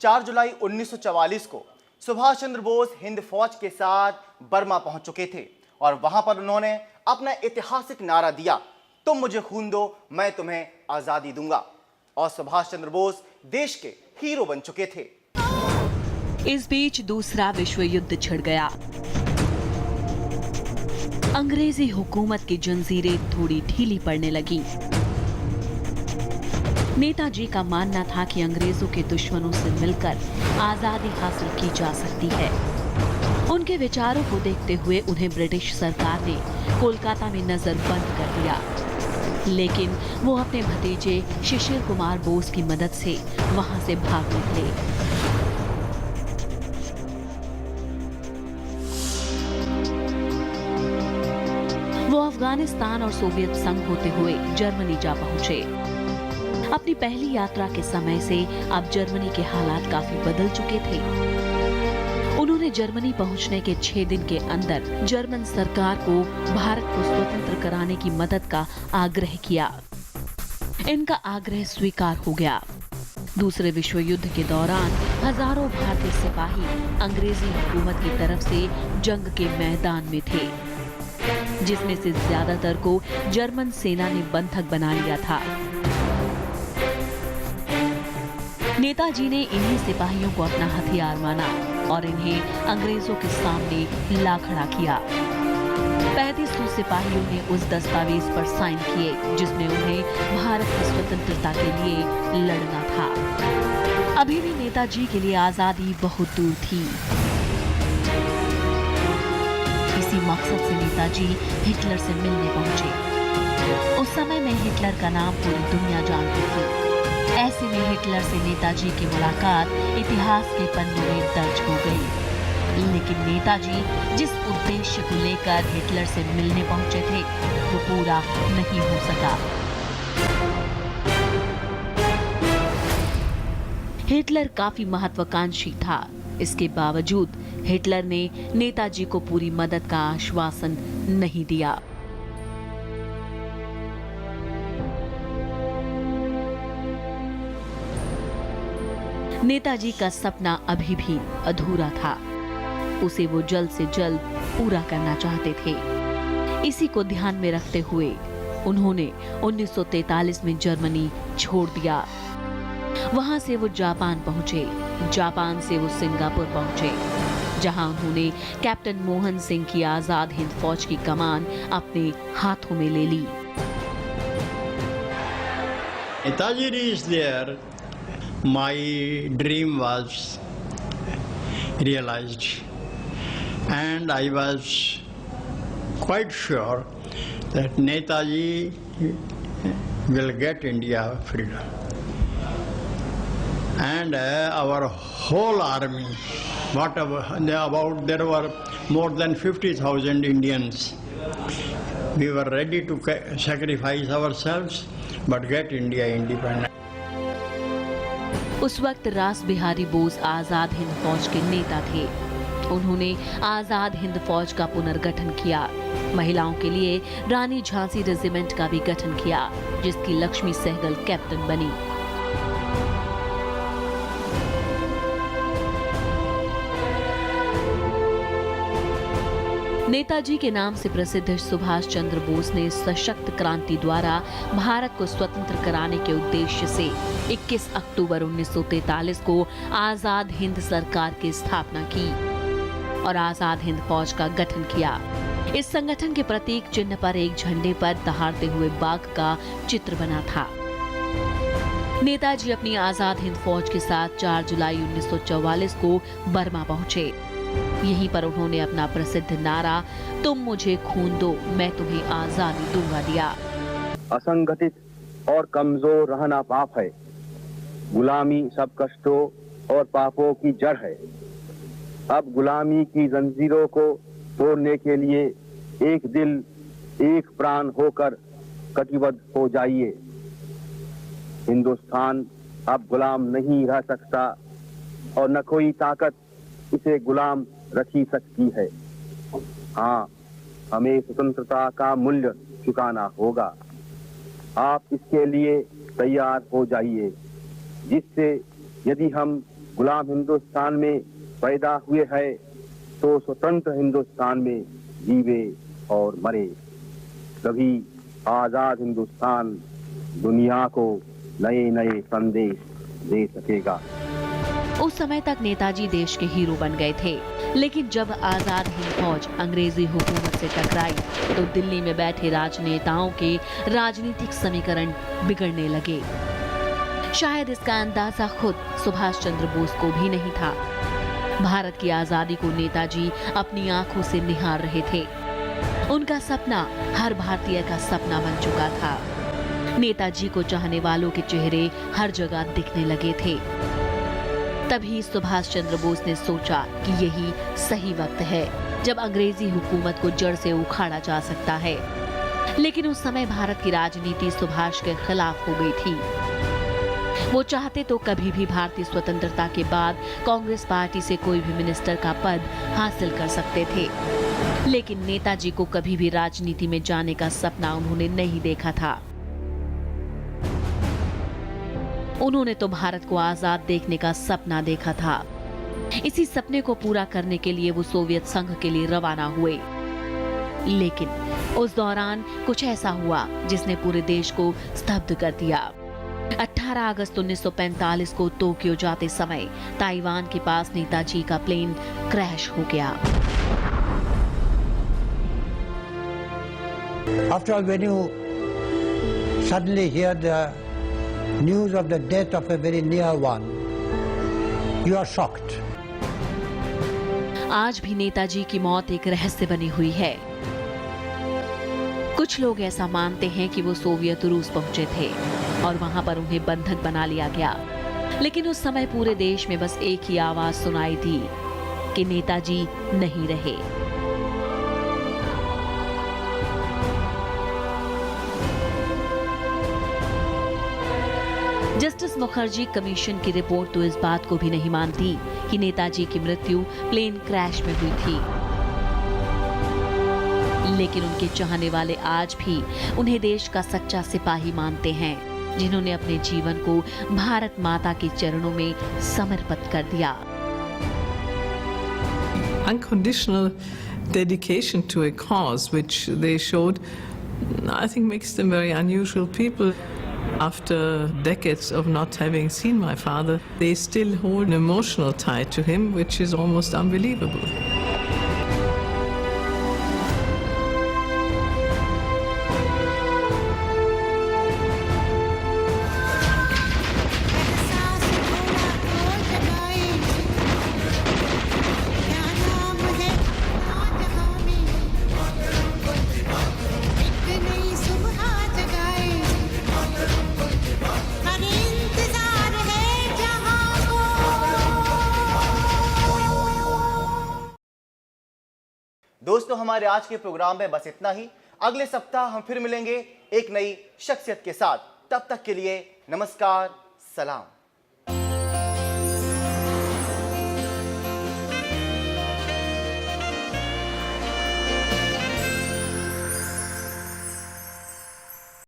4 जुलाई 1944 को सुभाष चंद्र बोस हिंद फौज के साथ बर्मा पहुंच चुके थे और वहां पर उन्होंने अपना ऐतिहासिक नारा दिया, तुम मुझे खून दो मैं तुम्हें आजादी दूंगा। और सुभाष चंद्र बोस देश के हीरो बन चुके थे। इस बीच दूसरा विश्व युद्ध छिड़ गया। अंग्रेजी हुकूमत की जंजीरें थोड़ी ढीली पड़ने लगी। नेताजी का मानना था कि अंग्रेजों के दुश्मनों से मिलकर आजादी हासिल की जा सकती है। उनके विचारों को देखते हुए उन्हें ब्रिटिश सरकार ने कोलकाता में नजर बंद कर दिया, लेकिन वो अपने भतीजे शिशिर कुमार बोस की मदद से वहां से भाग निकले। वो अफगानिस्तान और सोवियत संघ होते हुए जर्मनी जा पहुंचे। अपनी पहली यात्रा के समय से अब जर्मनी के हालात काफी बदल चुके थे। उन्होंने जर्मनी पहुंचने के 6 दिन के अंदर जर्मन सरकार को भारत को स्वतंत्र कराने की मदद का आग्रह किया। इनका आग्रह स्वीकार हो गया। दूसरे विश्व युद्ध के दौरान हजारों भारतीय सिपाही अंग्रेजी हुकूमत की तरफ से जंग के मैदान में थे, जिसमें से ज्यादातर को जर्मन सेना ने बंधक बना लिया था। नेताजी ने इन्हीं सिपाहियों को अपना हथियार माना और इन्हें अंग्रेजों के सामने ला खड़ा किया। 3500 सिपाहियों ने उस दस्तावेज पर साइन किए जिसमें उन्हें भारत की स्वतंत्रता के लिए लड़ना था। अभी भी नेताजी के लिए आजादी बहुत दूर थी। इसी मकसद से नेताजी हिटलर से मिलने पहुंचे। उस समय में हिटलर का नाम पूरी दुनिया जानती थी। ऐसे में हिटलर से नेताजी की मुलाकात इतिहास के पन्नों में दर्ज हो गई। लेकिन नेताजी जिस उद्देश्य को लेकर हिटलर से मिलने पहुंचे थे वो पूरा नहीं हो सका। हिटलर काफी महत्वाकांक्षी था। इसके बावजूद हिटलर ने नेताजी को पूरी मदद का आश्वासन नहीं दिया। नेताजी का सपना अभी भी अधूरा था। उसे वो जल्द से जल्द पूरा करना चाहते थे। इसी को ध्यान में रखते हुए उन्होंने 1943 में जर्मनी छोड़ दिया। वहां से वो जापान पहुंचे। जापान से वो सिंगापुर पहुंचे, जहां उन्होंने कैप्टन मोहन सिंह की आजाद हिंद फौज की कमान अपने हाथों में ले ली। Netaji reached there. My dream was realized, and I was quite sure that Netaji will get India freedom. And our whole army, there were more than 50,000 Indians. We were ready to sacrifice ourselves, but get India independent. उस वक्त रास बिहारी बोस आजाद हिंद फौज के नेता थे। उन्होंने आजाद हिंद फौज का पुनर्गठन किया। महिलाओं के लिए रानी झांसी रेजिमेंट का भी गठन किया, जिसकी लक्ष्मी सहगल कैप्टन बनी। नेताजी के नाम से प्रसिद्ध सुभाष चंद्र बोस ने सशक्त क्रांति द्वारा भारत को स्वतंत्र कराने के उद्देश्य से 21 अक्टूबर 1943 को आजाद हिंद सरकार की स्थापना की और आजाद हिंद फौज का गठन किया। इस संगठन के प्रतीक चिन्ह पर एक झंडे पर दहाड़ते हुए बाघ का चित्र बना था। नेताजी अपनी आजाद हिंद फौज के साथ 4 जुलाई 1944 को बर्मा पहुंचे। यहीं पर उन्होंने अपना प्रसिद्ध नारा तुम मुझे खून दो मैं तुम्हें आजादी दूंगा दिया। असंगठित और कमजोर रहना पाप है। गुलामी सब कष्टों और पापों की जड़ है। अब गुलामी की जंजीरों को तोड़ने के लिए एक दिल एक प्राण होकर कटिबद्ध हो जाइए। हिंदुस्तान अब गुलाम नहीं रह सकता और न कोई ताकत इसे गुलाम रखी सकती है। हाँ, हमें स्वतंत्रता का मूल्य चुकाना होगा। आप इसके लिए तैयार हो जाइए, जिससे यदि हम गुलाम हिंदुस्तान में पैदा हुए हैं तो स्वतंत्र हिंदुस्तान में जीवे और मरे। तभी आजाद हिंदुस्तान दुनिया को नए नए संदेश दे सकेगा। उस समय तक नेताजी देश के हीरो बन गए थे, लेकिन जब आजाद हिंद फौज अंग्रेजी हुकूमत से टकराई तो दिल्ली में बैठे राजनेताओं के राजनीतिक समीकरण बिगड़ने लगे। शायद इसका अंदाजा खुद सुभाष चंद्र बोस को भी नहीं था। भारत की आजादी को नेताजी अपनी आंखों से निहार रहे थे। उनका सपना हर भारतीय का सपना बन चुका था। नेताजी को चाहने वालों के चेहरे हर जगह दिखने लगे थे। तभी सुभाष चंद्र बोस ने सोचा कि यही सही वक्त है जब अंग्रेजी हुकूमत को जड़ से उखाड़ा जा सकता है। लेकिन उस समय भारत की राजनीति सुभाष के खिलाफ हो गई थी। वो चाहते तो कभी भी भारतीय स्वतंत्रता के बाद कांग्रेस पार्टी से कोई भी मिनिस्टर का पद हासिल कर सकते थे, लेकिन नेताजी को कभी भी राजनीति में जाने का सपना उन्होंने नहीं देखा था। उन्होंने तो भारत को आजाद देखने का सपना देखा था। इसी सपने को पूरा करने के लिए वो सोवियत संघ के लिए रवाना हुए। लेकिन उस दौरान कुछ ऐसा हुआ जिसने पूरे देश को स्तब्ध कर दिया। 18 अगस्त 1945 को टोक्यो जाते समय ताइवान के पास नेताजी का प्लेन क्रैश हो गया। After all, when you suddenly hear the news of the death of a very near one, you are shocked. आज भी नेताजी की मौत एक रहस्य बनी हुई है। कुछ लोग ऐसा मानते हैं कि वो सोवियत रूस पहुंचे थे और वहां पर उन्हें बंधक बना लिया गया, लेकिन उस समय पूरे देश में बस एक ही आवाज सुनाई दी कि नेताजी नहीं रहे। जस्टिस मुखर्जी कमीशन की रिपोर्ट तो इस बात को भी नहीं मानती कि नेताजी की मृत्यु प्लेन क्रैश में हुई थी, लेकिन उनके चाहने वाले आज भी उन्हें देश का सच्चा सिपाही मानते हैं, जिन्होंने अपने जीवन को भारत माता के चरणों में समर्पित कर दिया। Unconditional dedication to a cause which they showed, I think makes them very unusual people. After decades of not having seen my father, they still hold an emotional tie to him, which is almost unbelievable. दोस्तों, हमारे आज के programme में बस इतना ही। अगले सप्ताह हम फिर मिलेंगे एक नई शख्सियत के साथ। तब तक के लिए नमस्कार, सलाम।